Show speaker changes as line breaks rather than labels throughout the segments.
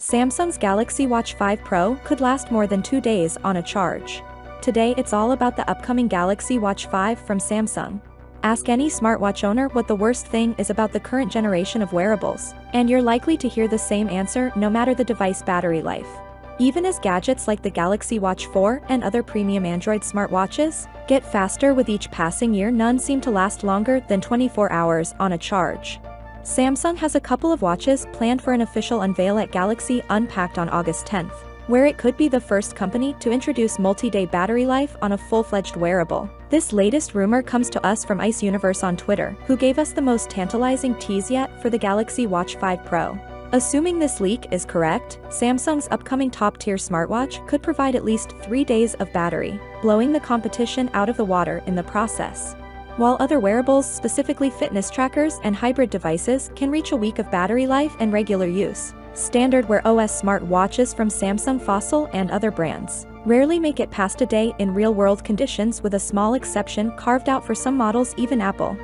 Samsung's Galaxy Watch 5 Pro could last more than 2 days on a charge. Today it's all about the upcoming Galaxy Watch 5 from Samsung. Ask any smartwatch owner what the worst thing is about the current generation of wearables, and you're likely to hear the same answer no matter the device battery life. Even as gadgets like the Galaxy Watch 4 and other premium Android smartwatches get faster with each passing year, none seem to last longer than 24 hours on a charge. Samsung has a couple of watches planned for an official unveil at Galaxy Unpacked on August 10th, where it could be the first company to introduce multi-day battery life on a full-fledged wearable. This latest rumor comes to us from Ice Universe on Twitter, who gave us the most tantalizing tease yet for the Galaxy Watch 5 Pro. Assuming this leak is correct, Samsung's upcoming top-tier smartwatch could provide at least 3 days of battery, blowing the competition out of the water in the process. While other wearables, specifically fitness trackers and hybrid devices, can reach a week of battery life and regular use, standard Wear OS smartwatches from Samsung, Fossil, and other brands rarely make it past a day in real-world conditions, with a small exception carved out for some models. Even Apple,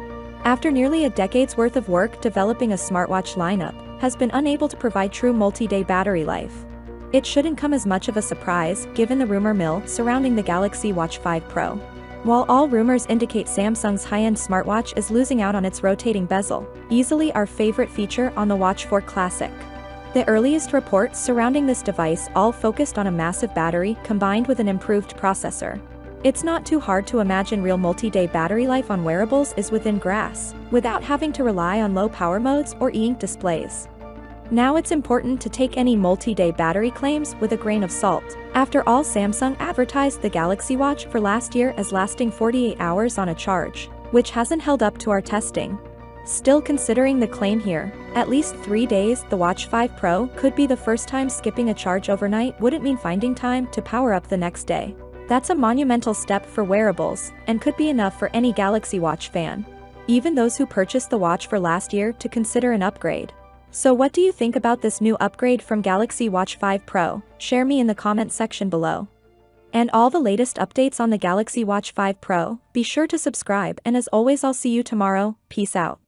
after nearly a decade's worth of work developing a smartwatch lineup, has been unable to provide true multi-day battery life. It shouldn't come as much of a surprise, given the rumor mill surrounding the Galaxy Watch 5 Pro. While all rumors indicate Samsung's high-end smartwatch is losing out on its rotating bezel, easily our favorite feature on the Watch 4 Classic. The earliest reports surrounding this device all focused on a massive battery combined with an improved processor. It's not too hard to imagine real multi-day battery life on wearables is within grasp, without having to rely on low power modes or e-ink displays. Now it's important to take any multi-day battery claims with a grain of salt. After all, Samsung advertised the Galaxy Watch for last year as lasting 48 hours on a charge, which hasn't held up to our testing. Still, considering the claim here, at least 3 days, the Watch 5 Pro could be the first time skipping a charge overnight wouldn't mean finding time to power up the next day. That's a monumental step for wearables, and could be enough for any Galaxy Watch fan, even those who purchased the watch for last year, to consider an upgrade. So what do you think about this new upgrade from Galaxy Watch 5 Pro? Share me in the comment section below. And all the latest updates on the Galaxy Watch 5 Pro, be sure to subscribe, and as always, I'll see you tomorrow. Peace out.